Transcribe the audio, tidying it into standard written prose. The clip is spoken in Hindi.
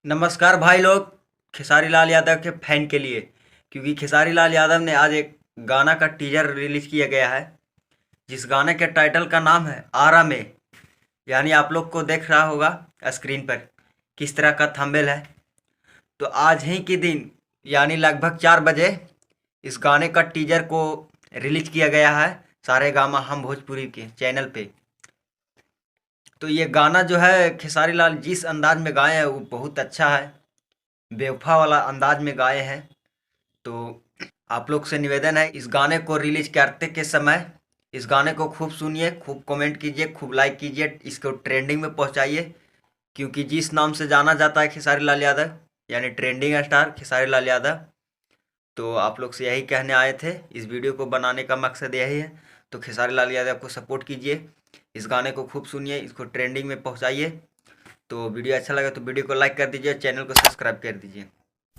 नमस्कार भाई लोग। खेसारी लाल यादव के फैन के लिए, क्योंकि खेसारी लाल यादव ने आज एक गाना का टीजर रिलीज किया गया है, जिस गाने के टाइटल का नाम है आरा में। यानी आप लोग को देख रहा होगा स्क्रीन पर किस तरह का थंबनेल है। तो आज ही के दिन यानी लगभग 4 बजे इस गाने का टीजर को रिलीज किया गया है सारे गामा हम भोजपुरी के चैनल पे। तो ये गाना जो है खेसारी लाल जिस अंदाज में गाए हैं वो बहुत अच्छा है, बेवफा वाला अंदाज में गाए हैं। तो आप लोग से निवेदन है, इस गाने को रिलीज करते के समय इस गाने को खूब सुनिए, खूब कमेंट कीजिए, खूब लाइक कीजिए, इसको ट्रेंडिंग में पहुंचाइए। क्योंकि जिस नाम से जाना जाता है खेसारी लाल यादव यानी ट्रेंडिंग स्टार खेसारी लाल यादव। तो आप लोग से यही कहने आए थे, इस वीडियो को बनाने का मकसद यही है। तो खेसारी लाल यादव को सपोर्ट कीजिए, इस गाने को खूब सुनिए, इसको ट्रेंडिंग में पहुंचाइए। तो वीडियो अच्छा लगा तो वीडियो को लाइक कर दीजिए, चैनल को सब्सक्राइब कर दीजिए।